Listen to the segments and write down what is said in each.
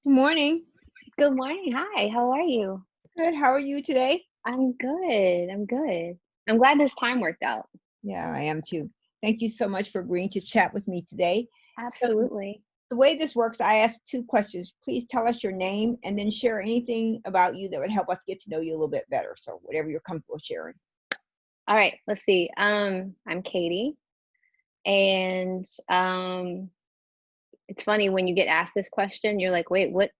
Good morning. Good morning. Hi, how are you? Good. How are you today? I'm good. I'm good. I'm glad this time worked out. Yeah, I am too. Thank you so much for agreeing to chat with me today. So, Absolutely. the way this works, I ask two questions. Please tell us your name and then share anything about you that would help us get to know you a little bit better. So, whatever you're comfortable sharing. All right, let's see. I'm Katie, and it's funny when you get asked this question, you're like, "Wait, what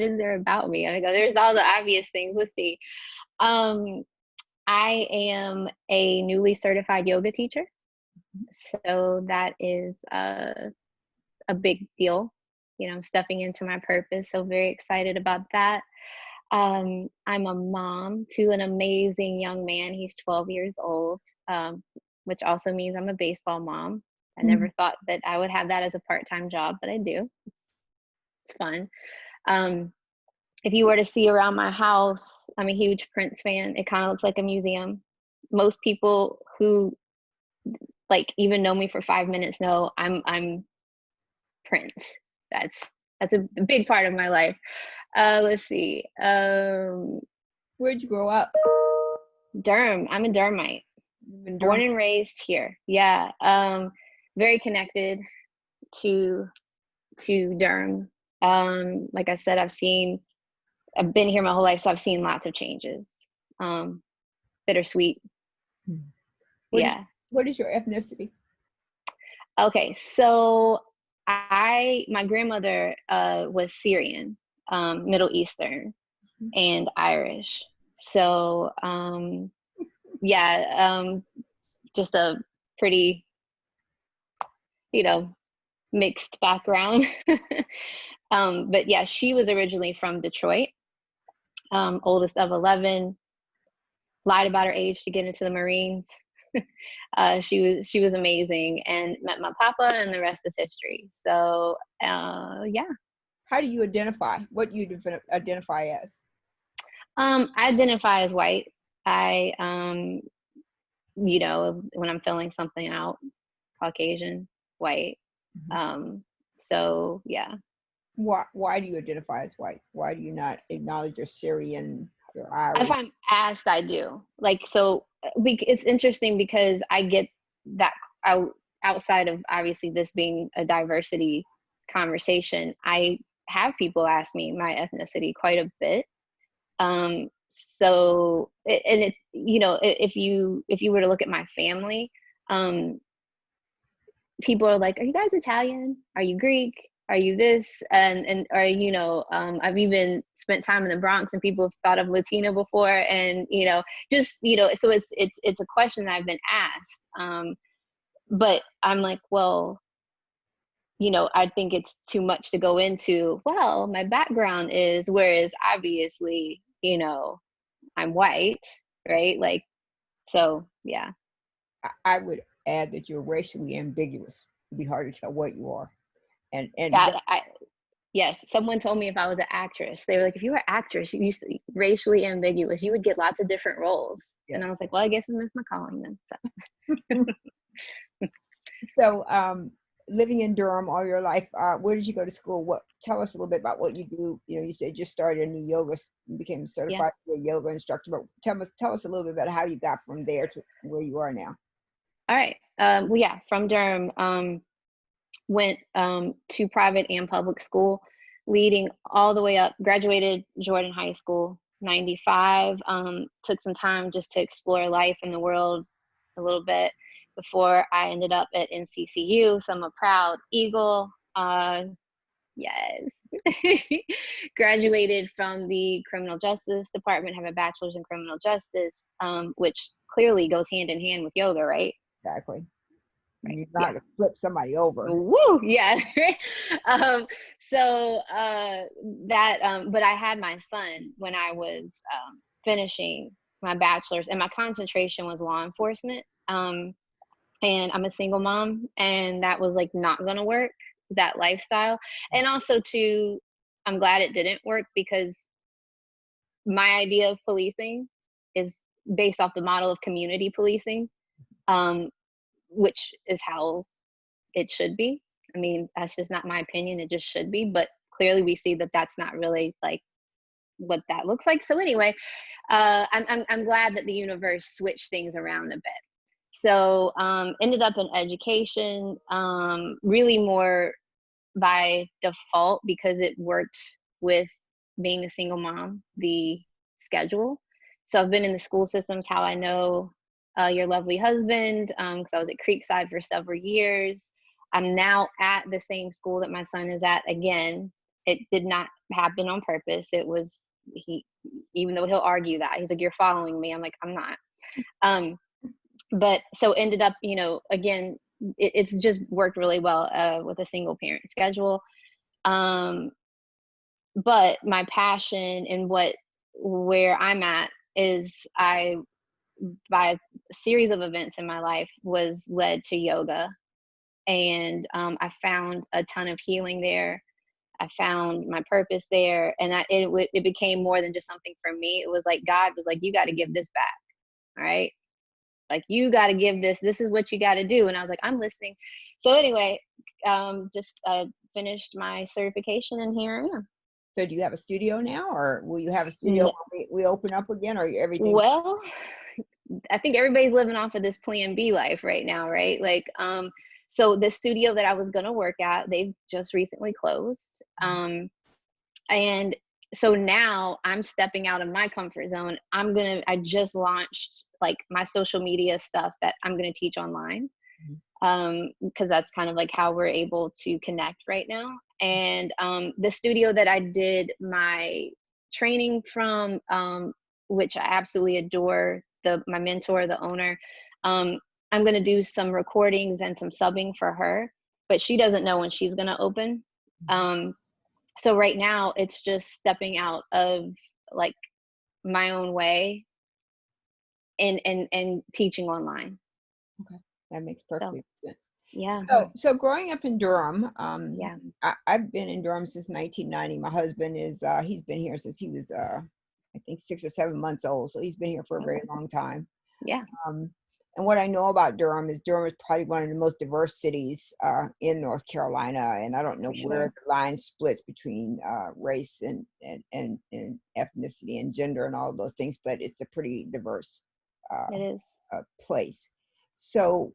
is there about me?" And I go, "There's all the obvious things." Let's see. Um, I am a newly certified yoga teacher, so that is a big deal. I'm stepping into my purpose, so very excited about that. I'm a mom to an amazing young man. He's 12 years old, which also means I'm a baseball mom. I never Mhm. thought that I would have that as a part-time job, but I do. It's fun. Um, if you were to see around my house, I'm a huge Prince fan. It kind of looks like a museum. Most people who like even know me for 5 minutes know I'm Prince. That's that's a big part of my life. Let's see. Where'd you grow up? Durham. I'm a Durhamite, You've been born Durham. and raised here. Yeah. Very connected to Durham. Like I said, I've been here my whole life, so I've seen lots of changes. Um, Bittersweet. Mhm. What is Yeah. what is your ethnicity? Okay. So my grandmother was Syrian, Middle Eastern, Mhm. and Irish. So yeah, just a pretty, you know, mixed background. But yeah, she was originally from Detroit, oldest of 11, lied about her age to get into the Marines. She was amazing and met my papa, and the rest is history. So yeah, How do you identify? What do you identify as? I identify as white. I when I'm filling something out, Caucasian, white. Mhm. Um, so yeah. Why do you identify as white? Why do you not acknowledge your Syrian, your If Irish? I'm asked, I do. Like, so it's interesting because I get that out outside of obviously this being a diversity conversation. I have people ask me my ethnicity quite a bit. And it, if you were to look at my family, um, people are like, "Are you guys Italian? Are you Greek? Are you this?" And or I've even spent time in the Bronx, and people have thought of Latina before, and just so it's a question that I've been asked. But I'm like, well, I think it's too much to go into. Well, my background is, whereas obviously, I'm white, right? Like, so yeah. I would add that you're racially ambiguous. It'd be hard to tell what you are. And Yeah, yes, someone told me if I was an actress, they were like, "If you were an actress, you used to be racially ambiguous. You would get lots of different roles." And I yes. was like, "Well, I guess I missed my calling then." So, living in Durham all your life, where did you go to school? What Tell us a little bit about what you do. You said you started a new yoga, became Yeah. certified to be a yoga instructor. But tell us a little bit about how you got from there to where you are now. All right. Well, yeah, from Durham, went to private and public school, leading all the way up. Graduated Jordan High School '95. Took some time just to explore life in the world a little bit before I ended up at NCCU. So I'm a proud Eagle. Yes. Graduated from the criminal justice department, have a bachelor's in criminal justice, which clearly goes hand in hand with yoga, right? Exactly. You Right. need not Yeah. to flip somebody over. Woo. Yeah. um, so that, but I had my son when I was finishing my bachelor's, and my concentration was law enforcement. And I'm a single mom, and that was like not gonna work, that lifestyle. And also too, I'm glad it didn't work because my idea of policing is based off the model of community policing, um, which is how it should be. I mean, that's just not my opinion, it just should be, but clearly we see that that's not really like what that looks like. So anyway, I'm glad that the universe switched things around a bit. So ended up in education, really more by default because it worked with being a single mom, the schedule. So I've been in the school systems, how I know your lovely husband, because I was at Creekside for several years. I'm now at the same school that my son is at again. It did not happen on purpose. It was he, even though he'll argue that he's like, "You're following me." I'm like, "I'm not." Um, but so ended up, again, it's just worked really well with a single parent schedule. Um, but my passion and where I'm at is I by a series of events in my life was led to yoga, and I found a ton of healing there. I found my purpose there, and it became more than just something for me. It was like God was like, "You got to give this back, all right? Like you got to give this. This is what you got to do." And I was like, "I'm listening." So anyway, just finished my certification, and here I am. So do you have a studio now, or will you have a studio when we open up again, or everything? Well, I think everybody's living off of this plan B life right now, right? Like, so the studio that I was gonna work at, they've just recently closed. And so now I'm stepping out of my comfort zone. I just launched like my social media stuff that I'm gonna teach online. Because that's kind of like how we're able to connect right now. And the studio that I did my training from, which I absolutely adore, my mentor, the owner, I'm going to do some recordings and some subbing for her, but she doesn't know when she's going to open. So right now it's just stepping out of like my own way and teaching online. Okay, that makes So perfect sense. yeah, So growing up in Durham, yeah, I've been in Durham since 1990. My husband is he's been here since he was I think 6 or 7 months old, so he's been here for a very okay, long time. yeah, Um, and what I know about Durham is probably one of the most diverse cities in North Carolina, and I don't know for where sure. the line splits between race and ethnicity and gender and all of those things, but it's a pretty diverse It uh, is. place. So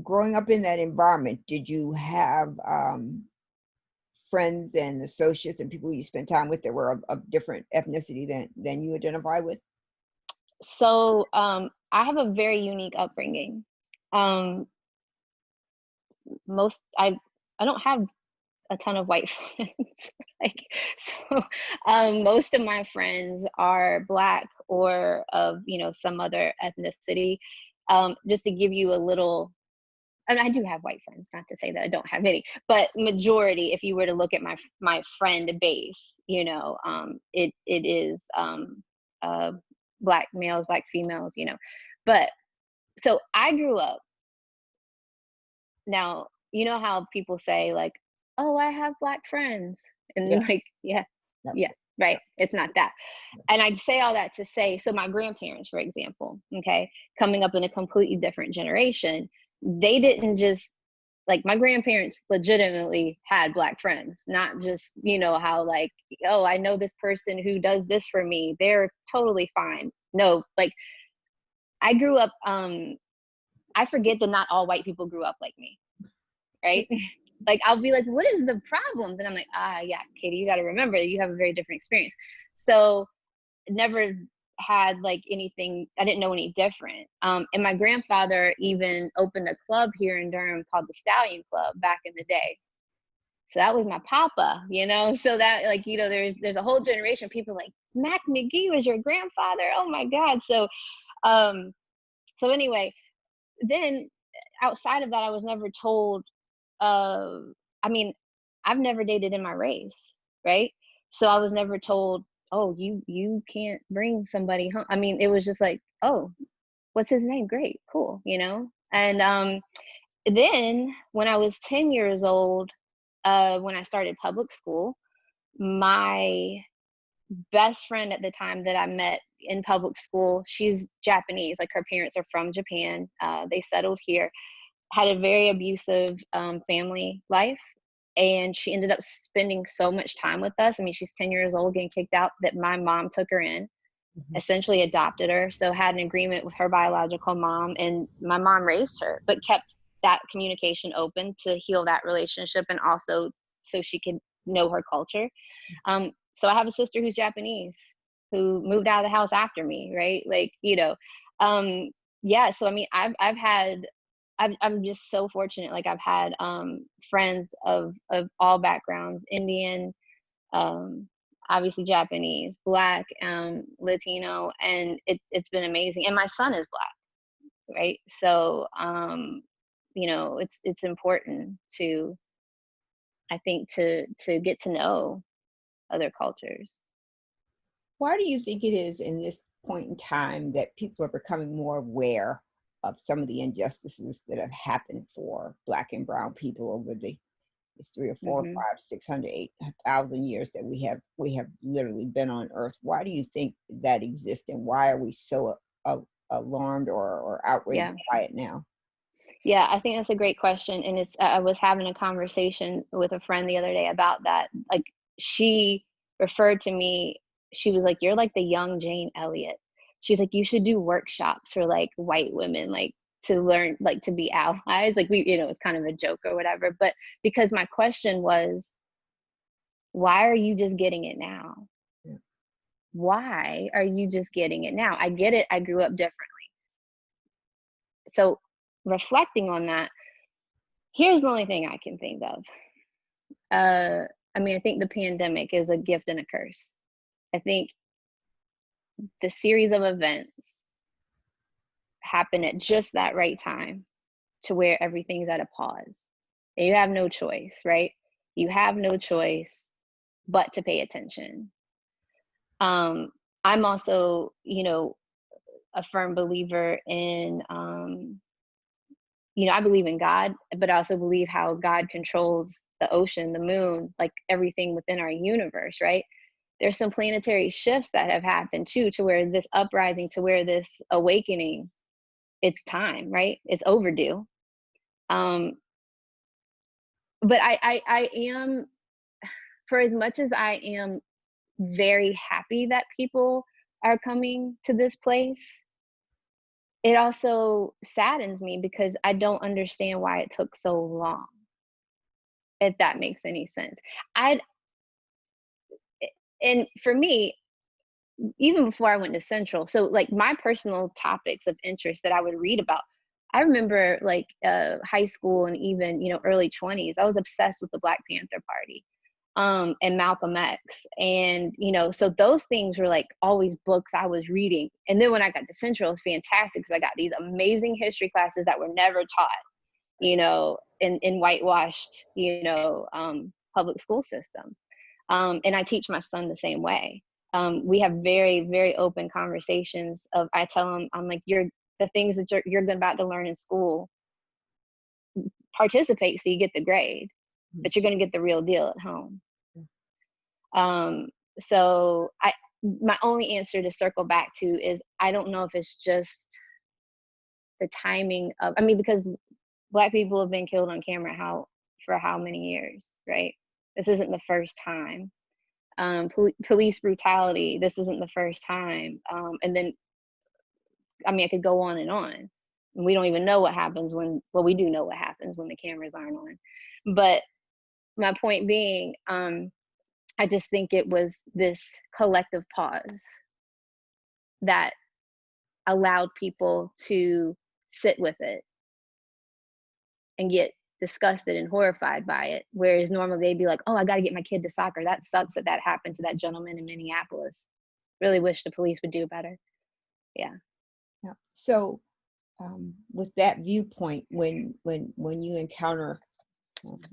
growing up in that environment, did you have friends and associates and people you spent time with that were of different ethnicity than you identify with? So I have a very unique upbringing. Um, most I don't have a ton of white friends. like so most of my friends are black or of some other ethnicity. Just to give you a little, and I do have white friends, not to say that I don't have any, but majority, if you were to look at my friend base, it is uh, black males, black females, But so I grew up. Now, you know how people say like, "Oh, I have black friends," Yeah. and like, yeah, Yep. yeah, right. It's not that. And I'd say all that to say, so my grandparents, for example, okay, coming up in a completely different generation, they didn't just like my grandparents legitimately had black friends, not just, how like, oh, I know this person who does this for me. They're totally fine. No, like I grew up, I forget that not all white people grew up like me, right? Like I'll be like, what is the problem? And I'm like, yeah, Katie, you got to remember you have a very different experience. So never had like anything, I didn't know any different. And my grandfather even opened a club here in Durham called the Stallion Club back in the day. So that was my papa, So that like, there's a whole generation of people like Mac Mcghee was your grandfather. Oh my God. Um, so anyway, then outside of that, I was never told, uh, I mean, I've never dated in my race, right? So I was never told, oh, you can't bring somebody home. I mean, it was just like, oh, what's his name? Great, cool, And then when I was 10 years old, when I started public school, my best friend at the time that I met in public school, she's Japanese, like her parents are from Japan. They settled here, had a very abusive family life. And she ended up spending so much time with us. I mean, she's 10 years old, getting kicked out, that my mom took her in, Mhm. essentially adopted her. So had an agreement with her biological mom, and my mom raised her, but kept that communication open to heal that relationship, and also so she could know her culture. So I have a sister who's Japanese, who moved out of the house after me, right? Like, yeah. So I mean, I'm just so fortunate. Like, I've had friends of all backgrounds, Indian, um, obviously Japanese, Black, Latino, and it's been amazing. And my son is Black, right? So it's important to, I think, to get to know other cultures. Why do you think it is in this point in time that people are becoming more aware of some of the injustices that have happened for Black and Brown people over the it's 3 or 4 or 5, 600, 8,000 years that we have literally been on Earth? Why do you think that exists, and why are we so alarmed or outraged Yeah. by it now? Yeah, I think that's a great question. And I was having a conversation with a friend the other day about that. Like, she referred to me, she was like, "You're like the young Jane Elliott." She's like, "You should do workshops for like white women, like to learn, like to be allies." Like, it's kind of a joke or whatever. But because my question was, why are you just getting it now? Yeah. Why are you just getting it now? I get it. I grew up differently. So reflecting on that, here's the only thing I can think of. I mean, I think the pandemic is a gift and a curse. I think the series of events happen at just that right time to where everything's at a pause. And you have no choice, right? You have no choice but to pay attention. Um, I'm also, a firm believer in, I believe in God, but I also believe how God controls the ocean, the moon, like everything within our universe, right? There's some planetary shifts that have happened too, to where this uprising, to where this awakening, it's time, right? It's overdue. Um, but I am, for as much as I am very happy that people are coming to this place, it also saddens me because I don't understand why it took so long, if that makes any sense. I and for me, even before I went to Central, so like my personal topics of interest that I would read about, I remember like high school and even early 20s, I was obsessed with the Black Panther Party, and Malcolm X, and so those things were like always books I was reading. And then when I got to Central, it was fantastic because I got these amazing history classes that were never taught, in whitewashed, public school system. And I teach my son the same way. We have very, very open conversations of, I tell him, I'm like, the things that you're about to learn in school, participate so you get the grade, but you're going to get the real deal at home. Um, so my only answer to circle back to is, I don't know if it's just the timing of, I mean, because Black people have been killed on camera for how many years, right? This isn't the first time. Police brutality, this isn't the first time. And then, I mean, I could go on and on. We don't even know what happens well, we do know what happens when the cameras aren't on. But my point being, I just think it was this collective pause that allowed people to sit with it and get disgusted and horrified by it. Whereas normally they'd be like, "Oh, I got to get my kid to soccer. That sucks that happened to that gentleman in Minneapolis. Really wish the police would do better." Yeah. Yeah. So, with that viewpoint, when you encounter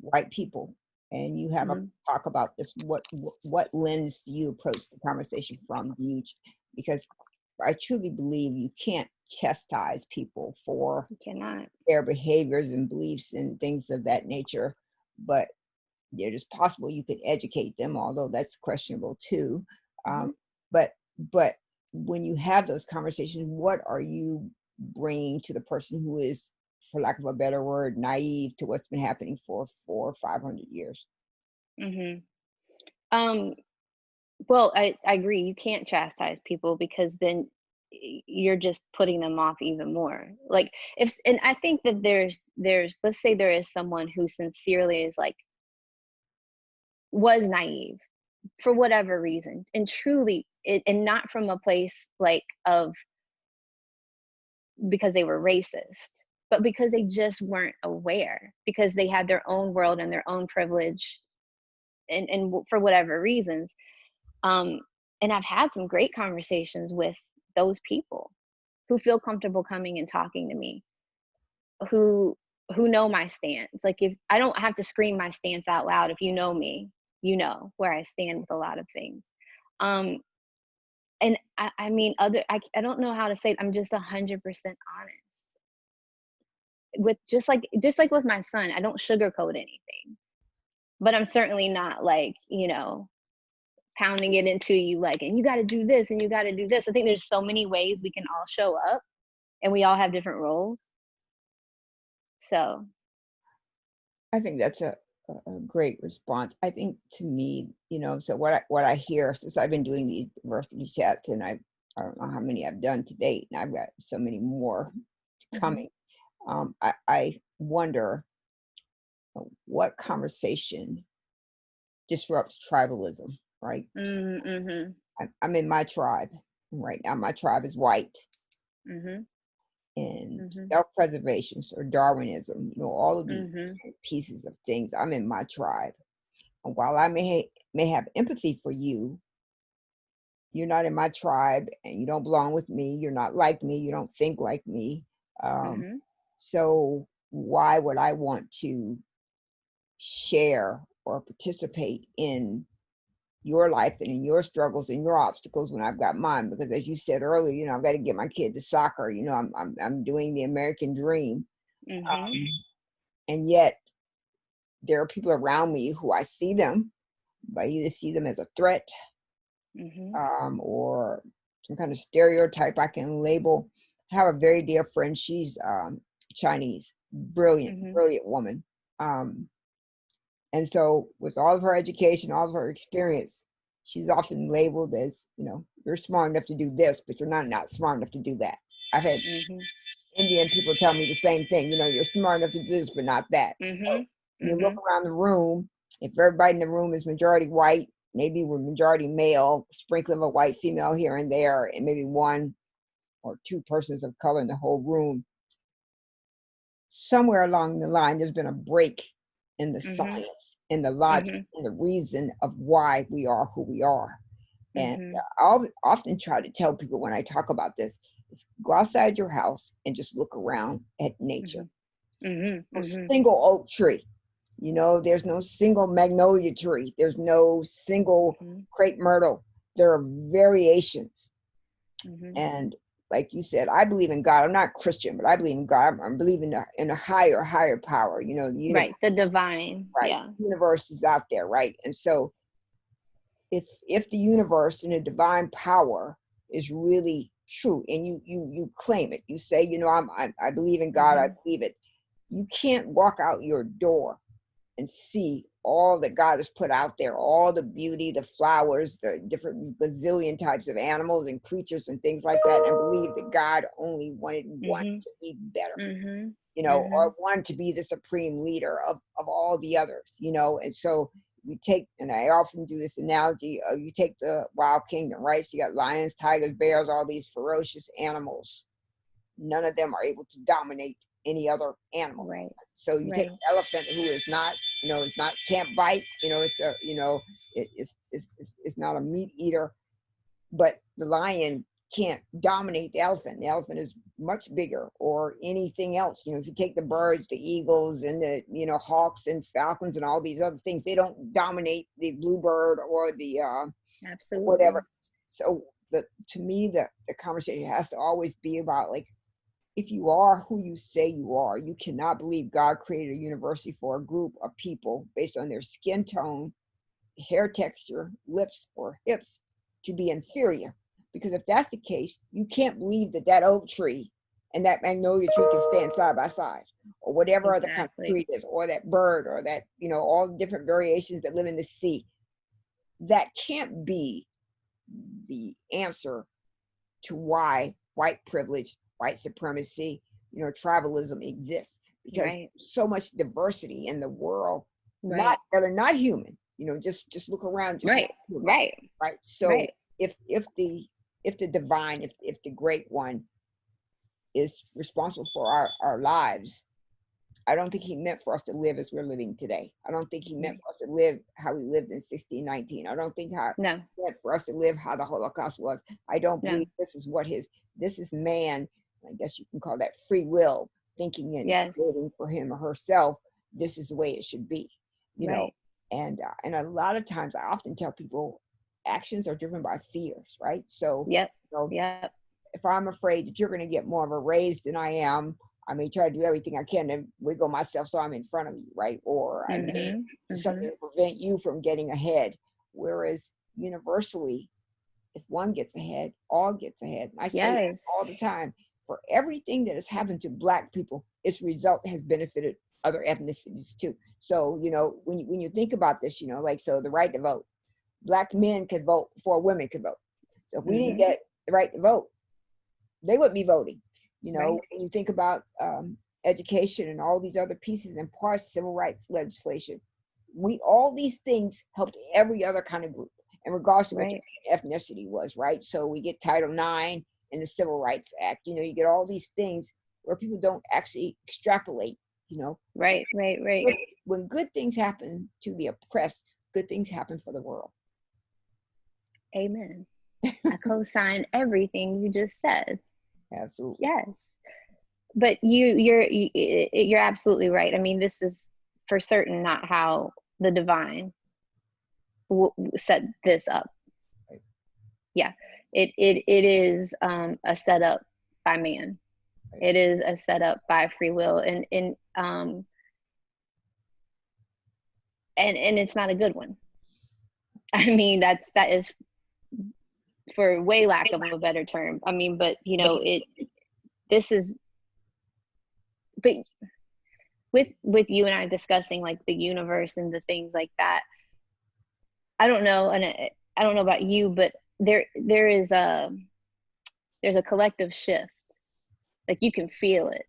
white people and you have a Mhm. talk about this, what lens do you approach the conversation from? Because I truly believe you can't chastise people for You cannot. their behaviors and beliefs and things of that nature, but it is possible you could educate them, although that's questionable too. Mhm. But but when you have those conversations, what are you bringing to the person who is for lack of a better word, naive to what's been happening for 400 or 500 years. Hmm. Um, well, I agree. You can't chastise people because then you're just putting them off even more. Like if, and I think that there's let's say there is someone who sincerely is like was naive for whatever reason and truly and not from a place like of because they were racist, but because they just weren't aware because they had their own world and their own privilege and for whatever reasons. um and I've had some great conversations with those people who feel comfortable coming and talking to me, who know my stance. Like if I don't have to scream my stance out loud, if you know me, you know where I stand with a lot of things. um and I mean other I don't know how to say it. I'm just 100% honest with just like with my son. I don't sugarcoat anything, but I'm certainly not like, pounding it into you like, and you got to do this and you got to do this. I think there's so many ways we can all show up and we all have different roles. So, I think that's a great response. I think to me, so what I hear since I've been doing these diversity chats, and I don't know how many I've done to date, and I've got so many more mhm, coming. I wonder what conversation disrupts tribalism, right? So mhm, I'm in my tribe right now. My tribe is white, mhm, and mhm, self-preservation or Darwinism, all of these mhm, pieces of things. I'm in my tribe. And while I may have empathy for you, you're not in my tribe and you don't belong with me. You're not like me. You don't think like me. Um, mhm, so why would I want to share or participate in your life and in your struggles and your obstacles when I've got mine? Because as you said earlier, I've got to get my kid to soccer. I'm doing the American dream, mhm, um, and yet there are people around me who I see them, but I either see them as a threat, mhm, or some kind of stereotype I can label. I have a very dear friend. She's Chinese, brilliant, mhm, brilliant woman. Um, and so, with all of her education, all of her experience, she's often labeled as, you're smart enough to do this, but you're not smart enough to do that. I've had mhm, Indian people tell me the same thing. You're smart enough to do this, but not that. So mhm, when you look mhm, around the room, if everybody in the room is majority white, maybe we're majority male, sprinkling of a white female here and there, and maybe one or two persons of color in the whole room, somewhere along the line, there's been a break in the mhm, science, in the logic, mhm, in the reason of why we are who we are. And mhm, I'll often try to tell people when I talk about this is go outside your house and just look around at nature. mhm, mhm, No mhm, single oak tree. There's no single magnolia tree. There's no single mhm, crepe myrtle. There are variations. mhm. And like you said, I believe in God. I'm not Christian, but I believe in God. I believe in a higher power. The universe, Right, the divine, right? yeah. The universe is out there, right? And so if the universe and a divine power is really true, and you claim it, you say, I believe in God, I Mhm, believe it. You can't walk out your door and see all that God has put out there, all the beauty, the flowers, the different gazillion types of animals and creatures and things like that, and believe that God only wanted one mhm, to be better, mhm, or mhm, one to be the supreme leader of all the others, and so you take, and I often do this analogy, you take the wild kingdom, right? So you got lions, tigers, bears, all these ferocious animals. None of them are able to dominate any other animal. right, So you take right, an elephant who is not, can't bite, it's not a meat eater, but the lion can't dominate the elephant. The elephant is much bigger, or anything else. If you take the birds, the eagles and the, hawks and falcons and all these other things, they don't dominate the bluebird or the whatever. absolutely. So to me, the conversation has to always be about, like, if you are who you say you are, you cannot believe God created a university for a group of people based on their skin tone, hair texture, lips, or hips to be inferior. Because if that's the case, you can't believe that oak tree and that magnolia tree can stand side by side, or whatever other kind of Exactly. tree it is, or that bird, or that, all the different variations that live in the sea. That can't be the answer to why white privilege, white supremacy, tribalism exists, because Right. so much diversity in the world, not Right. that are not human. Just look around, just not Right. human, Right. right? So Right. if the divine, if the great one is responsible for our lives, I don't think he meant for us to live as we're living today. I don't think he meant Right. for us to live how we lived in 1619. I don't think how No. he meant for us to live how the Holocaust was. I don't No. believe this is man, I guess you can call that free will, thinking and Yes. creating for him or herself. This is the way it should be, you know. Right. And a lot of times I often tell people actions are driven by fears, right? So, Yep. you know, Yep. if I'm afraid that you're going to get more of a raise than I am, I may try to do everything I can to wiggle myself so I'm in front of you, right? Or I may Mhm. do something Mhm. to prevent you from getting ahead. Whereas universally, if one gets ahead, all gets ahead. And I say that Yes. all the time. For everything that has happened to Black people, its result has benefited other ethnicities too. So, when you think about this, like, so the right to vote, Black men could vote before women could vote. So if we didn't Mhm. get the right to vote, they wouldn't be voting. Right. When you think about education and all these other pieces and parts, civil rights legislation, all these things helped every other kind of group, and regardless of what Right. your ethnicity was, right? So we get Title IX and the Civil Rights Act. You get all these things where people don't actually extrapolate. You know, Right. Right. Right. when when good things happen to the oppressed, good things happen for the world. Amen. I co-sign everything you just said. Absolutely. Yes. But you're absolutely right. I mean, this is for certain not how the divine set this up. Right. Yeah. It is a setup by man. Right. It is a setup by free will, and it's not a good one. I mean, that is for way lack of a better term. I mean, but this is, but with you and I discussing like the universe and the things like that, I don't know, and I don't know about you, but there is there's a collective shift. Like you can feel it,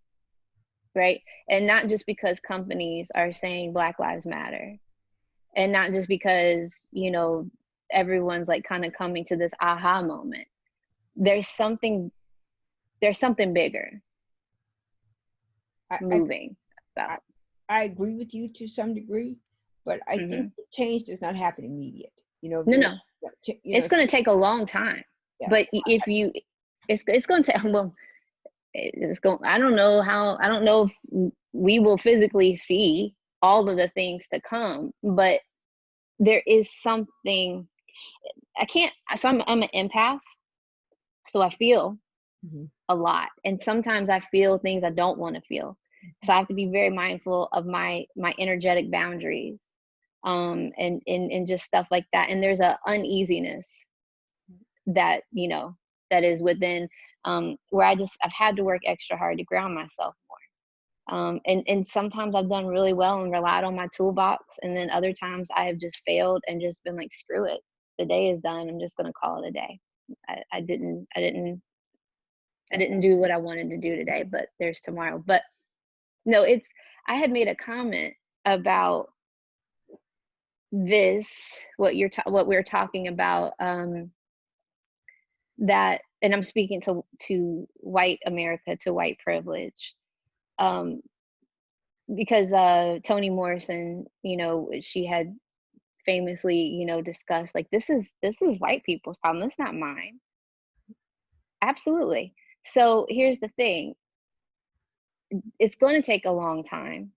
right? And not just because companies are saying Black Lives Matter, and not just because everyone's like kind of coming to this aha moment. There's something bigger I, I, moving I about. I agree with you to some degree, but I think Hmm. the change does not happen immediate. No, There, no, you know, it's going to take a long time. yeah, But if you, it's going to well, it's going. I don't know if we will physically see all of the things to come, but there is something. I can't. So I'm an empath, so I feel mhm, a lot, and sometimes I feel things I don't want to feel. So I have to be very mindful of my energetic boundaries, and just stuff like that. And there's a uneasiness that that is within, where I've had to work extra hard to ground myself more. And sometimes I've done really well and relied on my toolbox, and then other times I have just failed and just been like, screw it, the day is done. I'm just gonna call it a day. I didn't do what I wanted to do today, but there's tomorrow. But no, I had made a comment about this, what we're talking about, that, and I'm speaking to white America, to white privilege, um, because Toni Morrison, she had famously, discussed like this is white people's problem. It's not mine. Absolutely. So here's the thing: it's going to take a long time,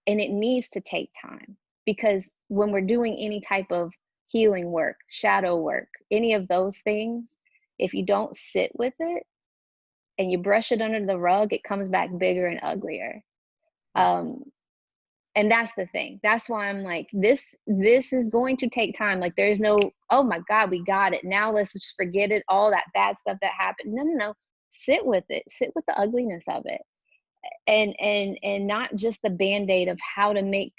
and it needs to take time, because when we're doing any type of healing work, shadow work, any of those things, if you don't sit with it and you brush it under the rug, it comes back bigger and uglier. yeah, um and that's the thing. That's why I'm like, this is going to take time. Like, there's no, oh my god, we got it now, let's just forget it, all that bad stuff that happened. No, no, no. sit with it, sit with the ugliness of it, and not just the band-aid of how to make,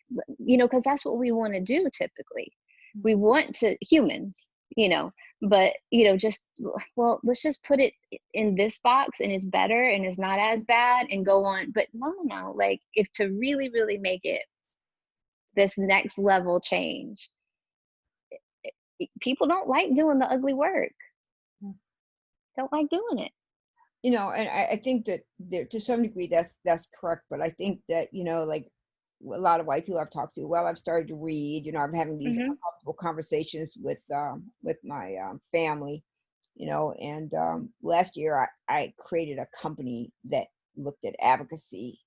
because that's what we want to do typically. We want to, humans, but just, well, let's just put it in this box and it's better and it's not as bad and go on. But no, like, if to really, really make it this next level change, people don't like doing the ugly work, don't like doing it. And I think that there, to some degree, that's correct. But I think that, like a lot of white people I've talked to, well, I've started to read, I'm having these Hmm. uncomfortable conversations with my family, and last year I created a company that looked at advocacy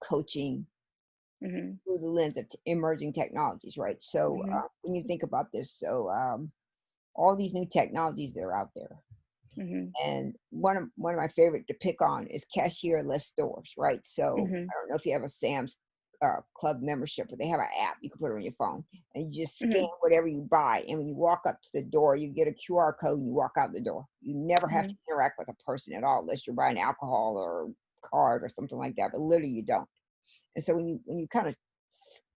coaching Hmm. through the lens of emerging technologies, right? So Hmm. when you think about this, so all these new technologies that are out there, Hmm. and one of my favorite to pick on is cashierless stores, right? So Hmm. I don't know if you have a Sam's Club membership, but they have an app you can put it on your phone, and you just scan Hmm. whatever you buy, and when you walk up to the door, you get a QR code, and you walk out the door. You never have to Hmm. interact with a person at all, unless you're buying alcohol or card or something like that. But literally, you don't. And so when you kind of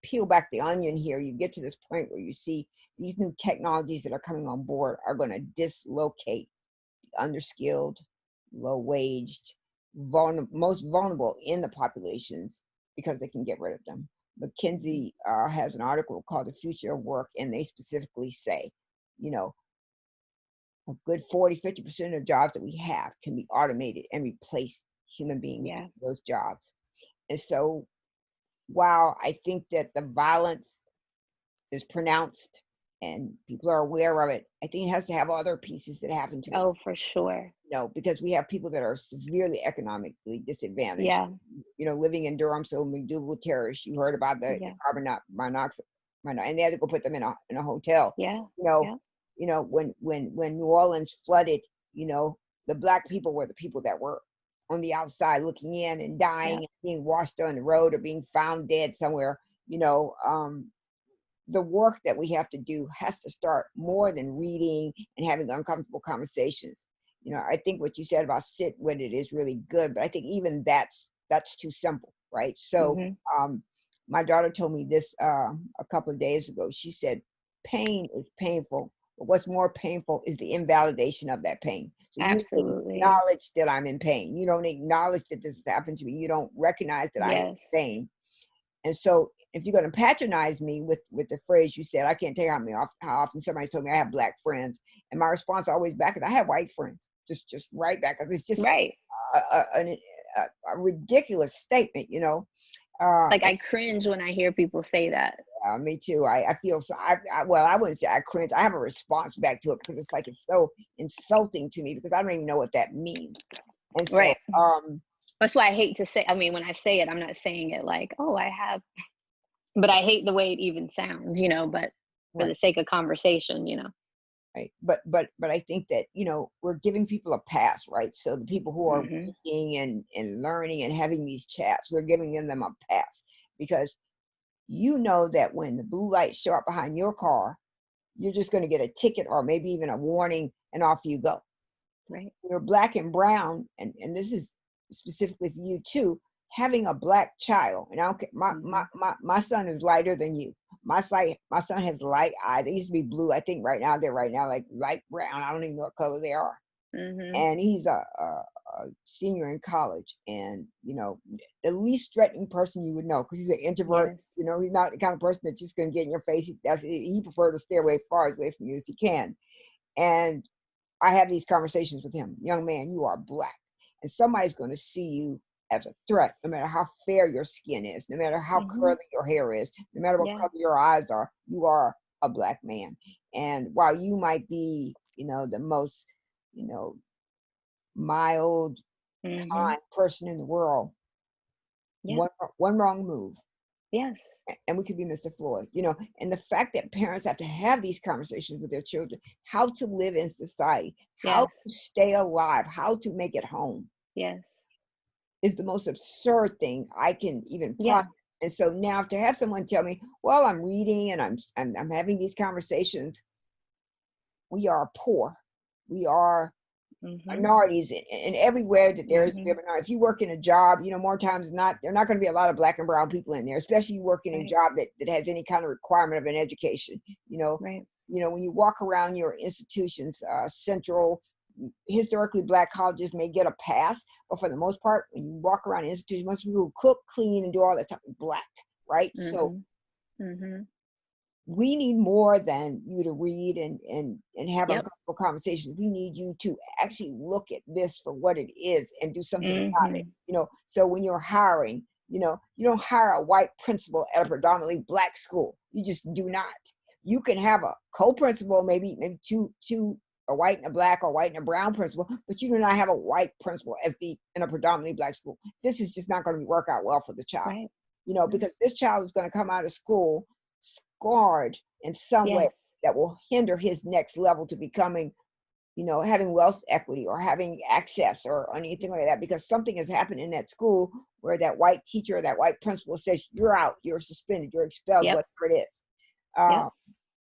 peel back the onion here, you get to this point where you see these new technologies that are coming on board are going to dislocate underskilled, low waged, most vulnerable in the populations because they can get rid of them. Hmm. McKinsey has an article called The Future of Work, and they specifically say, you know, a good 40-50% of jobs that we have can be automated and replace human beings Yeah. doing those jobs. And so while I think that the violence is pronounced and people are aware of it, I think it has to have other pieces that happen to it. Oh, for sure. Because we have people that are severely economically disadvantaged, Yeah. living in Durham, so McDougal Terrace, you heard about the Yeah. carbon monoxide, and they had to go put them in a hotel. Yeah. You know, Yeah. when New Orleans flooded, the black people were the people that were on the outside looking in and dying Yeah. and being washed on the road or being found dead somewhere. The work that we have to do has to start more than reading and having uncomfortable conversations. I think what you said about sit with it is really good, but I think even that's too simple, right? So Hmm. um, my daughter told me this a couple of days ago. She said, pain is painful, but what's more painful is the invalidation of that pain. So you don't Absolutely. acknowledge that I'm in pain. You don't acknowledge that this has happened to me. You don't recognize that I am Yes. in pain. And so if you're going to patronize me with the phrase you said, I can't tell you how often somebody told me I have black friends. And my response always back is I have white friends. Just right back. Because it's just Right. a ridiculous statement. Uh, Like, I cringe when I hear people say that. Me too. I feel so. Well, I wouldn't say I cringe. I have a response back to it because it's like it's so insulting to me because I don't even know what that means. And so, Right. That's why I hate to say, I mean, when I say it, I'm not saying it like, oh, I have, but I hate the way it even sounds, but for right. the sake of conversation. Right. But I think that, we're giving people a pass, right? So the people who are Hmm. reading and learning and having these chats, we're giving them a pass because you know that when the blue lights show up behind your car, you're just going to get a ticket or maybe even a warning and off you go. Right. You're black and brown, and this is specifically for you too, having a black child. And I don't care, Hmm. my son is lighter than you. My son has light eyes. They used to be blue. I think they're right now like light brown. I don't even know what color they are. Hmm. And he's a senior in college, and the least threatening person you would know because he's an introvert. Yes. He's not the kind of person that's just going to get in your face. He prefers to stay away far away from you as he can. And I have these conversations with him. Young man, you are black. And somebody's going to see you as a threat, no matter how fair your skin is, no matter how Hmm. curly your hair is, no matter what Yeah. color your eyes are, you are a black man. And while you might be, the most, you know, mild, Hmm. kind person in the world, Yeah. one wrong move Yes. and we could be Mr. Floyd, and the fact that parents have to have these conversations with their children, how to live in society, how Yes. to stay alive, how to make it home Yes. is the most absurd thing I can even Yeah. process. And so now to have someone tell me, well, I'm reading and I'm having these conversations, we are poor. We are Mhm. minorities in everywhere that there is a Mhm. minority. If you work in a job, more times than not, there are not going to be a lot of black and brown people in there, especially you work in a Right. job that has any kind of requirement of an education. You know, Right. when you walk around your institutions, central, historically black colleges may get a pass, but for the most part, when you walk around institutions, most people who cook, clean, and do all that stuff are black, right? So Mhm. Mhm. we need more than you to read and have Yep. uncomfortable conversations. We need you to actually look at this for what it is and do something about it. Mhm. So when you're hiring, you don't hire a white principal at a predominantly black school. You just do not. You can have a co-principal, maybe two, a white and a black or white and a brown principal, but you do not have a white principal in a predominantly black school. This is just not going to work out well for the child. Right. Right. Because this child is going to come out of school scarred in some way Yes. that will hinder his next level to becoming, having wealth equity or having access or anything like that, because something has happened in that school where that white teacher or that white principal says, you're out, you're suspended, you're expelled, Yep. whatever it is. Yep.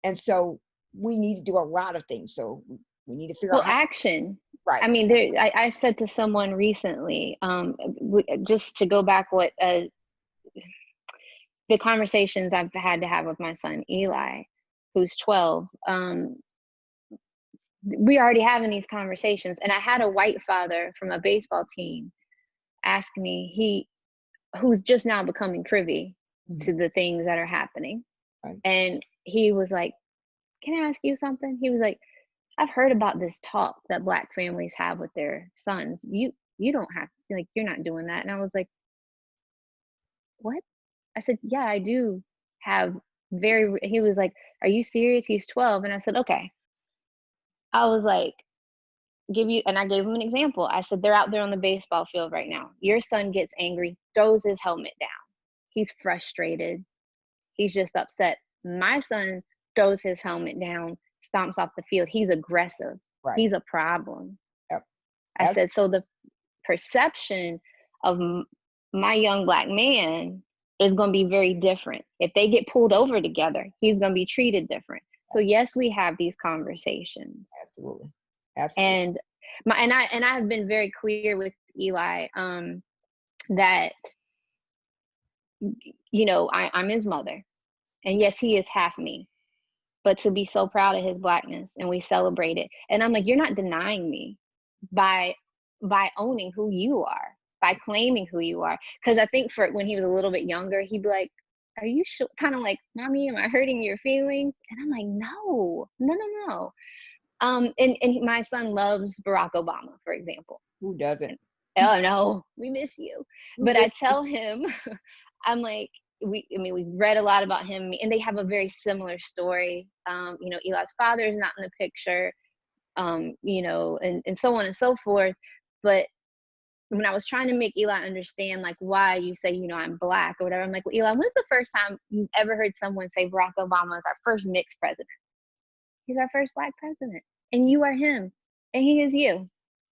And so we need to do a lot of things. So we need to figure out Well, how. action. Right. I mean, I said to someone recently, just to go back what the conversations I've had to have with my son Eli, who's 12. We already having these conversations, and I had a white father from a baseball team ask me, who's just now becoming privy Mhm. to the things that are happening, Right. and he was like, "Can I ask you something?" He was like, "I've heard about this talk that black families have with their sons. You don't have, like, you're not doing that." And I was like, "What?" I said, "Yeah, I do have very." He was like, "Are you serious?" He's 12, and I said, "Okay." I was like, give you, and I gave him an example. I said, they're out there on the baseball field right now. Your son gets angry, throws his helmet down. He's frustrated. He's just upset. My son throws his helmet down, stomps off the field. He's aggressive. Right. He's a problem. Yep. I As said, so the perception of my young black man is going to be very different. If they get pulled over together, he's going to be treated different. So yes, we have these conversations. Absolutely. Absolutely. And I have been very clear with Eli, that I'm his mother, and yes, he is half me, but to be so proud of his blackness, and we celebrate it. And I'm like, you're not denying me by owning who you are, by claiming who you are. Because I think for when he was a little bit younger, he'd be like, "Are you sure?" Kind of like, "Mommy, am I hurting your feelings?" And I'm like, "No, no, no, no." And my son loves Barack Obama, for example. Who doesn't? And, oh no, we miss you. Who But miss I tell him, I'm like, we've read a lot about him, and they have a very similar story. Eli's father is not in the picture, and so on and so forth. But when I was trying to make Eli understand, like, why you say, I'm black or whatever, I'm like, well, Eli, when's the first time you've ever heard someone say Barack Obama is our first mixed president? He's our first black president, and you are him, and he is you.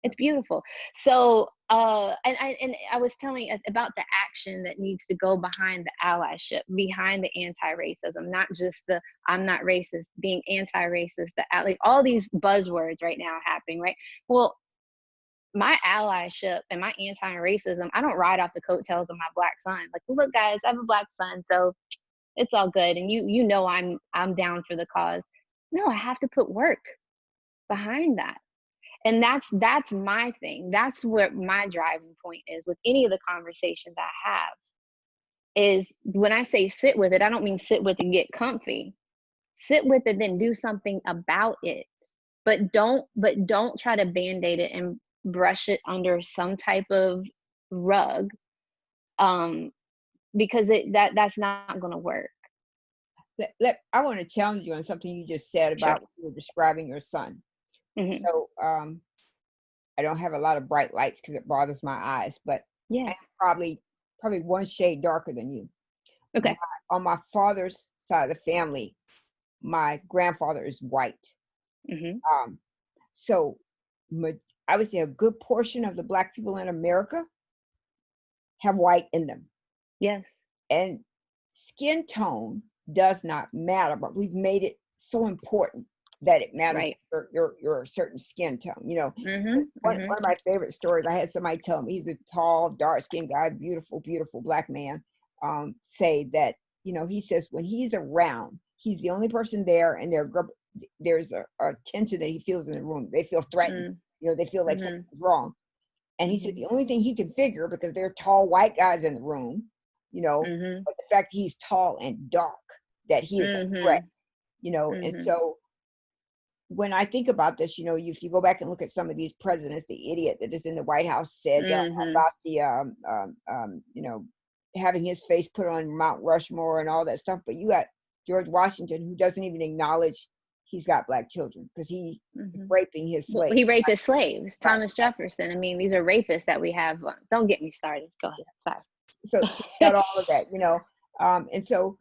It's beautiful. So, and I was telling about the action that needs to go behind the allyship, behind the anti-racism, not just the "I'm not racist," being anti-racist, like all these buzzwords right now happening, right? Well, my allyship and my anti-racism, I don't ride off the coattails of my black son. Like, well, look, guys, I have a black son, so it's all good, and I'm down for the cause. No, I have to put work behind that. And that's my thing. That's where my driving point is with any of the conversations I have. Is when I say sit with it, I don't mean sit with and get comfy. Sit with it, then do something about it. But don't try to band-aid it and brush it under some type of rug. Um, because that's not gonna work. I want to challenge you on something you just said Sure. about when you were describing your son. Hmm. So I don't have a lot of bright lights because it bothers my eyes, but Yeah. I'm probably one shade darker than you. My, Okay. on my father's side of the family, my grandfather is white. Hmm. Um, so ma- I would say a good portion of the black people in America have white in them. Yes. And skin tone does not matter, but we've made it so important. that it matters Right. your certain skin tone. You know, Mhm. one Mhm. of my favorite stories, I had somebody tell me, he's a tall, dark skinned guy, beautiful, beautiful black man, say that, you know, he says when he's around, he's the only person there, and there's a tension that he feels in the room. They feel threatened. Mm. You know, they feel like Mhm. something's wrong. And he said Mhm. the only thing he can figure, because there are tall white guys in the room, you know, Mhm. but the fact he's tall and dark, that he is a threat, Mhm. you know. And Mhm. so when I think about this, you know, if you go back and look at some of these presidents, the idiot that is in the White House said Mhm. about the, you know, having his face put on Mount Rushmore and all that stuff. But you got George Washington, who doesn't even acknowledge he's got black children because he is Mhm. raping his Well, slaves. he raped his slaves. Right. Thomas Jefferson. I mean, these are rapists that we have. Don't get me started. Go ahead. So you got Sorry. all of that, you know. And so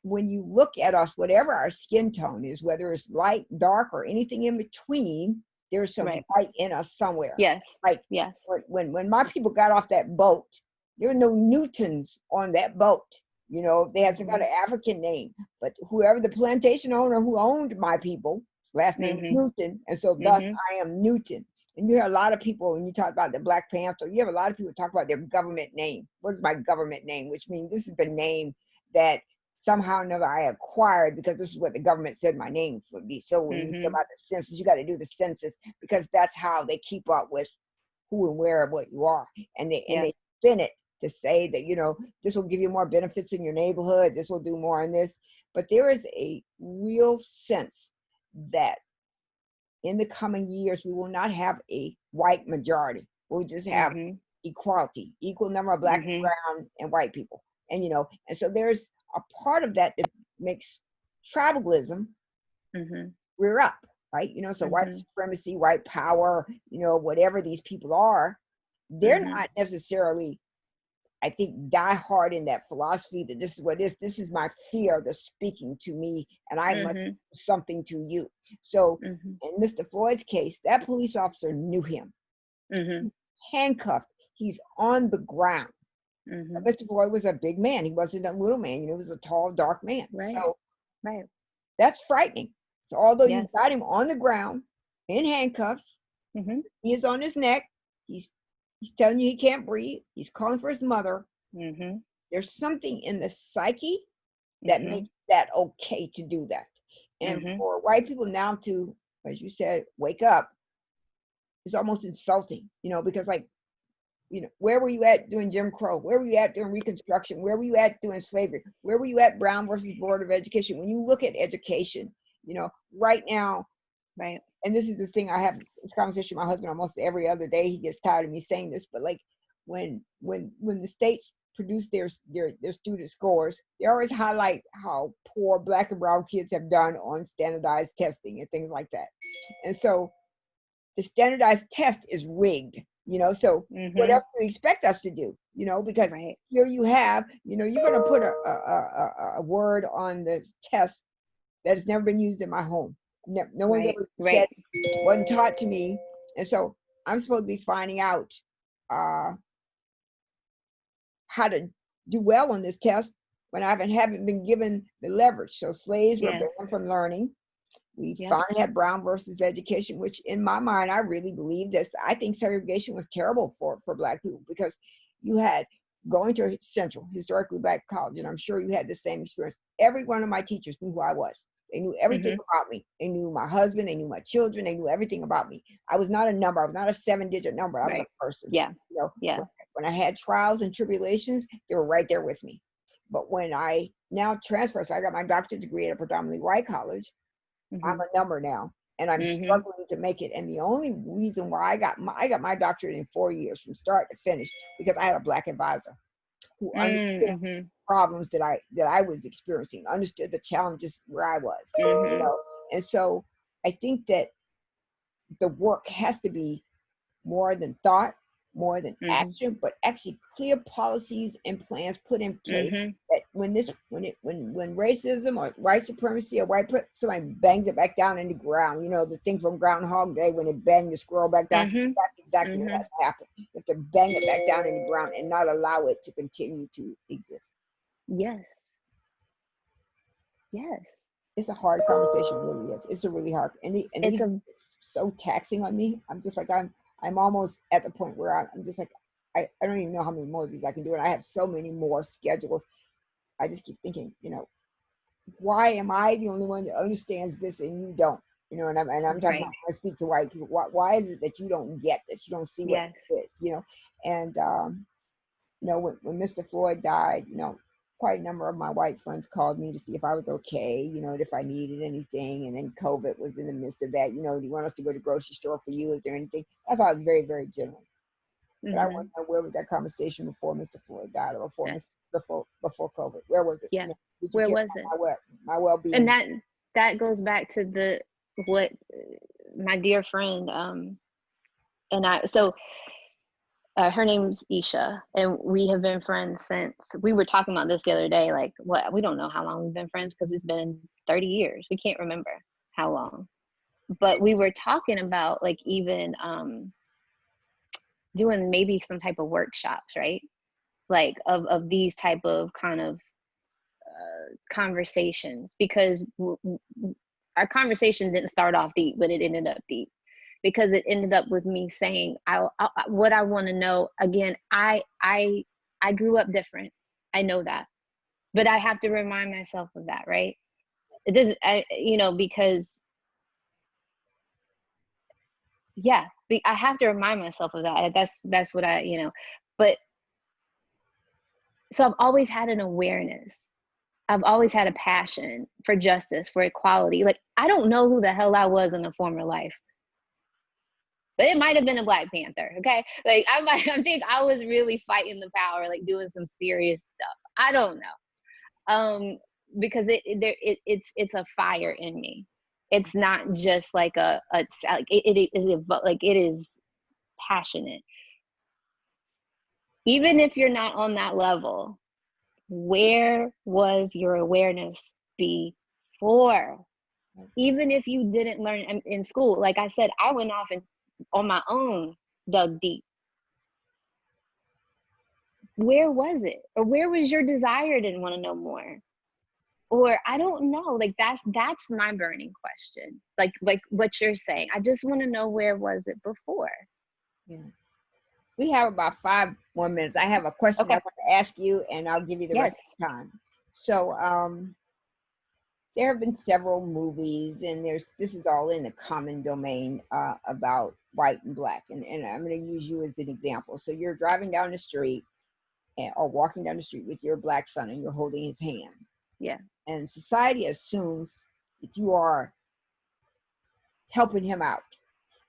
when you look at us, whatever our skin tone is, whether it's light, dark, or anything in between, there's some Right. white in us somewhere. Yes. Like Yes. when my people got off that boat, there were no Newtons on that boat. You know, they had some kind Mhm. of African name, but whoever the plantation owner who owned my people, his last name was Mhm. Newton, and so thus Mhm. I am Newton. And you hear a lot of people, when you talk about the Black Panther, you have a lot of people talk about their government name. What is my government name? Which means this is the name that somehow or another I acquired because this is what the government said my name would be. So when you hear Mhm. about the census, you got to do the census because that's how they keep up with who and where and what you are. And Yeah. they spin it to say that, you know, this will give you more benefits in your neighborhood, this will do more in this. But there is a real sense that in the coming years, we will not have a white majority. We'll just have Mhm. equality, equal number of black and Mhm. brown and white people. And, you know, and so there's a part of that that makes tribalism Mhm. rear up, right? You know, so white Mhm. supremacy, white power, you know, whatever these people are, they're Mhm. not necessarily, I think, die hard in that philosophy that this is what it is. This is my fear that's speaking to me, and I must Mhm. do something to you. So, Mhm. in Mr. Floyd's case, that police officer knew him, Mhm. handcuffed. He's on the ground. Mhm. Mr. Floyd was a big man. He wasn't a little man. You know, he was a tall, dark man. Right. So Right. that's frightening. So although you've Yes. got him on the ground in handcuffs, Mhm. he is on his neck. He's he's telling you he can't breathe. He's calling for his mother. Mhm. There's something in the psyche that Mhm. makes that okay to do that. And Mhm. for white people now to, as you said, wake up is almost insulting, you know, because like, you know, where were you at doing Jim Crow? Where were you at doing Reconstruction? Where were you at doing slavery? Where were you at Brown versus Board of Education? When you look at education, you know, right now, Right. and this is this thing I have this conversation with my husband almost every other day. He gets tired of me saying this, but like when the states produce their student scores, they always highlight how poor black and brown kids have done on standardized testing and things like that. And so the standardized test is rigged, you know. So what Mhm. else do you expect us to do? You know, because Right. here you have, you know, you're gonna put a word on the test that has never been used in my home. No one's Right. ever said, Right. wasn't taught to me. And so I'm supposed to be finding out uh, how to do well on this test when I haven't been given the leverage. So slaves were Yes. banned from learning. We Yep. finally had Brown versus education, which in my mind, I really believe this. I think segregation was terrible for black people because you had going to Central, historically black college, and I'm sure you had the same experience. Every one of my teachers knew who I was. They knew everything Mhm. about me. They knew my husband, they knew my children, they knew everything about me. I was not a number, I was not a 7-digit number, I was a Right. person. Yeah. You know, Yeah. when I had trials and tribulations, they were right there with me. But when I now transfer, so I got my doctorate degree at a predominantly white college, I'm Mhm. a number now, and I'm Mhm. struggling to make it. And the only reason why I got my doctorate in 4 years from start to finish because I had a black advisor who understood Mhm. problems that I was experiencing, understood the challenges where I was, you Mhm. know. And so I think that the work has to be more than thought, more than Mhm. action, but actually clear policies and plans put in place Mhm. that when racism or white supremacy or somebody bangs it back down in the ground, you know, the thing from Groundhog Day when it banged the squirrel back down, Mhm. that's exactly what Mhm. has to happen. You have to bang it back down in the ground and not allow it to continue to exist. Yes. Yes. It's a hard conversation, really is. It's a really hard, and It's these a it's so taxing on me. I'm just like I'm almost at the point where I'm just like I don't even know how many more of these I can do, and I have so many more scheduled. I just keep thinking, why am I the only one that understands this and you don't? And I'm talking about right. when I speak to white people. Why is it that you don't get this? You don't see what Yes. it is, And when Mr. Floyd died, quite a number of my white friends called me to see if I was okay, and if I needed anything. And then COVID was in the midst of that. Do you want us to go to the grocery store for you? Is there anything? That's why I was very, very generous. But I want Hmm. to know, where was that conversation before Mr. Floyd died, or Uh, before COVID? Where was it? yeah. Did you Where care was it? about my well And being? that goes back to the what my dear friend and I. So her name's Aisha, and we have been friends since we were talking about this the other day. Like, what we don't know how long we've been friends because it's been 30 years. We can't remember how long, but we were talking about like even doing maybe some type of workshops, right? Like of these type of kind of conversations because our conversation didn't start off deep, but it ended up deep because it ended up with me saying, what I want to know again. I grew up different. I know that, but I have to remind myself of that, right? It doesn't, because yeah, I have to remind myself of that. That's what but so I've always had an awareness. I've always had a passion for justice, for equality. Like, I don't know who the hell I was in a former life, but it might have been a Black Panther. Okay. Like, I think I was really fighting the power, like doing some serious stuff. I don't know. Because it's a fire in me. It's not just like like it is passionate. Even if you're not on that level, where was your awareness before? Even if you didn't learn in school, like I said, I went off and on my own dug deep. Where was it? Or where was your desire to want to know more? Or I don't know. Like that's my burning question. Like what you're saying. I just want to know, where was it before? Yeah. We have about 5 more minutes. I have a question I Okay. want to ask you, and I'll give you the rest Yes. of the time. So, there have been several movies, and this is all in the common domain, about white and black, and I'm going to use you as an example. So you're driving down the street, or walking down the street with your black son, and you're holding his hand, Yeah. and society assumes that you are helping him out.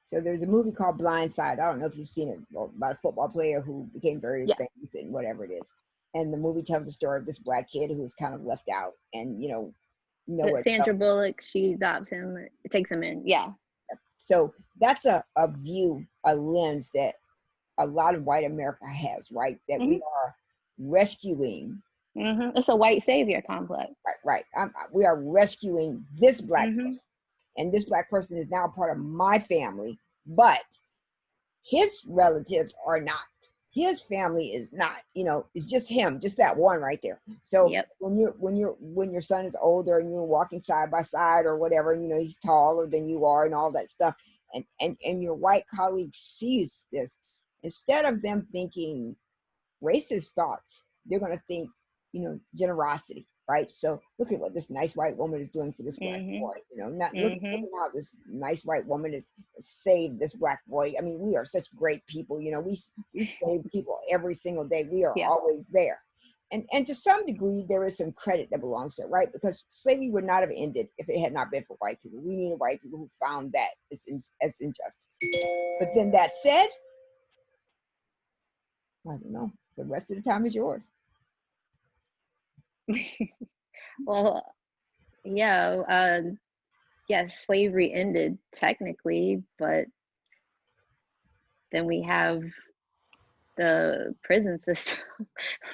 So there's a movie called Blind Side. I don't know if you've seen it, about a football player who became very Yeah. famous and whatever it is. And the movie tells the story of this black kid who was kind of left out, and But nowhere to go. Sandra Bullock, she adopts him, takes him in. Yeah. So that's a view, a lens that a lot of white America has, right? That Hmm. we are rescuing, It's a white savior complex. right? We are rescuing this black Hmm. person, and this black person is now part of my family, but his relatives are not. His family is not. It's just him, just that one right there. So Yep. when your son is older and you're walking side by side or whatever, and he's taller than you are and all that stuff, and your white colleague sees this, instead of them thinking racist thoughts, they're going to think, generosity, right? So look at what this nice white woman is doing for this black Hmm. boy. Not look Hmm. at how this nice white woman has saved this black boy. I mean, we are such great people. We save people every single day. We are Yeah. always there. And to some degree, there is some credit that belongs to it, right? Because slavery would not have ended if it had not been for white people. We needed white people who found that as injustice. But then that said, I don't know. The rest of the time is yours. Well, yeah. Yes, slavery ended technically, but then we have the prison system,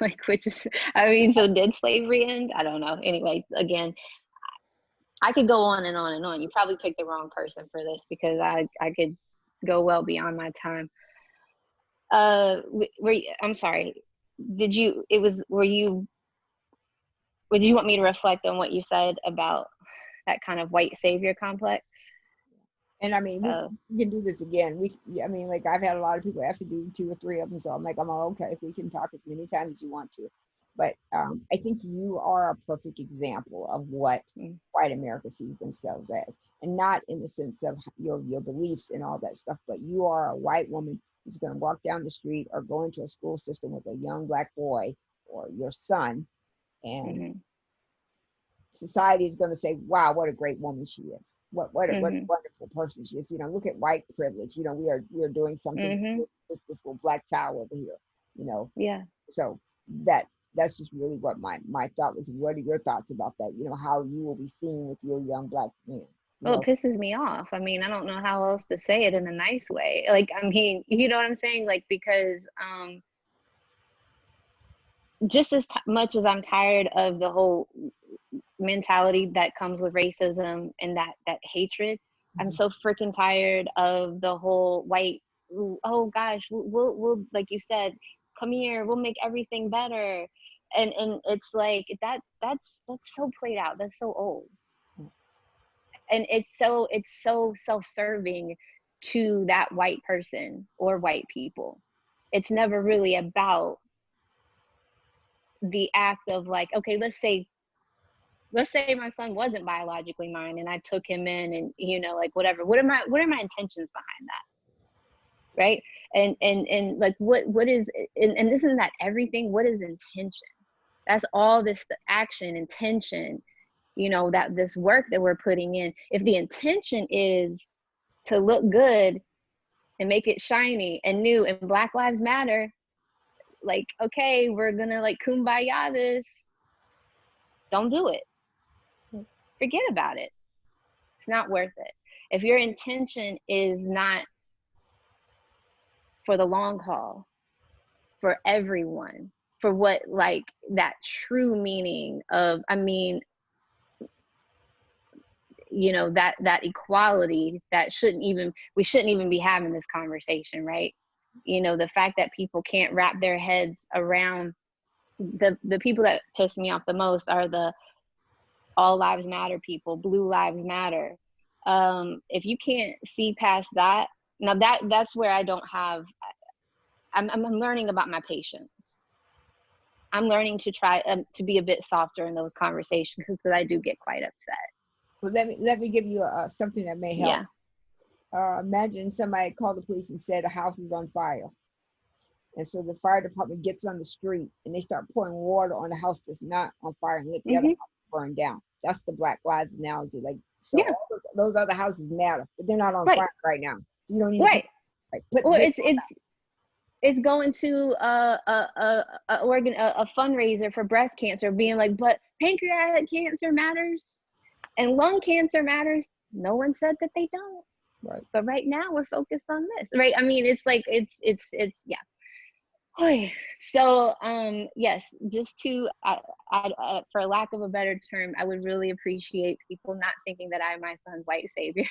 like, which is, I mean, so did slavery end? I don't know. Anyway, again, I could go on and on and on. You probably picked the wrong person for this because I could go well beyond my time. I'm sorry. Did you? It was. Were you? Would you want me to reflect on what you said about? that kind of white savior complex. And I mean, So we can do this again. I mean, like I've had a lot of people ask to do 2 or 3 of them, so I'm like, I'm all okay if we can talk as many times as you want to. But I think you are a perfect example of what mm, white America sees themselves as, and not in the sense of your beliefs and all that stuff, but you are a white woman who's going to walk down the street or go into a school system with a young black boy or your son, and mhm, society is going to say, wow, what a great woman she is. What a mhm, wonderful person she is. Look at white privilege. We are doing something mhm, with this little black child over here, you know. yeah. So that's just really what my thought was. What are your thoughts about that? How you will be seen with your young black man, you Well, it know. pisses me off. I mean, I don't know how else to say it in a nice way. Like, I mean, you know what I'm saying? Like, because just as much as I'm tired of the whole mentality that comes with racism and that hatred, I'm Mhm. so freaking tired of the whole white. Oh gosh, we'll like you said, come here, we'll make everything better, and it's like that's so played out. That's so old, and it's so self-serving to that white person or white people. It's never really about the act of like, okay, let's say my son wasn't biologically mine and I took him in, and like whatever, what are my intentions behind that, right? And like what is, and isn't that everything? What is intention? That's all this action, intention, that this work that we're putting in. If the intention is to look good and make it shiny and new and Black Lives Matter, like, okay, we're gonna like kumbaya this, don't do it. Forget about it. It's not worth it. If your intention is not for the long haul, for everyone, for what like that true meaning of, I mean, that equality, that we shouldn't even be having this conversation, right? The fact that people can't wrap their heads around, the people that piss me off the most are the all lives matter people, blue lives matter. If you can't see past that, now that's where I don't have, I'm learning about my patience. I'm learning to try to be a bit softer in those conversations because I do get quite upset. Well, let me give you something that may help. Yeah. Imagine somebody called the police and said a house is on fire. And so the fire department gets on the street and they start pouring water on the house that's not on fire and let the other Hmm. house burn down. That's the Black Lives analogy. Like, so Yeah. all those other houses matter, but they're not on Right. fire right now. So you don't need to Right. like put Or this. it's going to a fundraiser for breast cancer, being like, but pancreatic cancer matters and lung cancer matters. No one said that they don't. Right. But right now we're focused on this, right? I mean, it's like it's yeah. So yes, just to for lack of a better term, I would really appreciate people not thinking that I'm my son's white savior.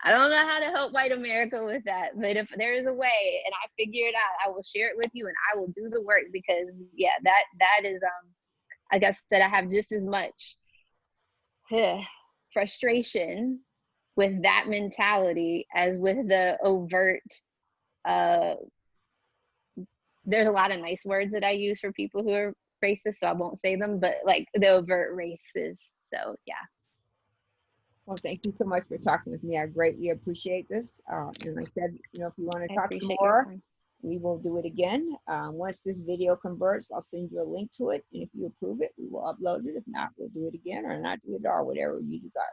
I don't know how to help white America with that, but if there is a way and I figure it out, I will share it with you and I will do the work, because yeah, that is I guess that I have just as much frustration with that mentality as with the overt uh there's a lot of nice words that I use for people who are racist, so I won't say them, but like the overt racist. So yeah. Well, thank you so much for talking with me. I greatly appreciate this. And like I said, if you want to I talk some appreciate your more, time. we will do it again. Once this video converts, I'll send you a link to it. And if you approve it, we will upload it. If not, we'll do it again or not do it or whatever you desire.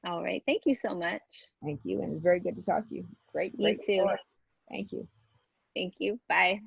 All right. Thank you so much. Thank you. And it's very good to talk to you. Great, You great too. story. Thank you. Thank you. Bye.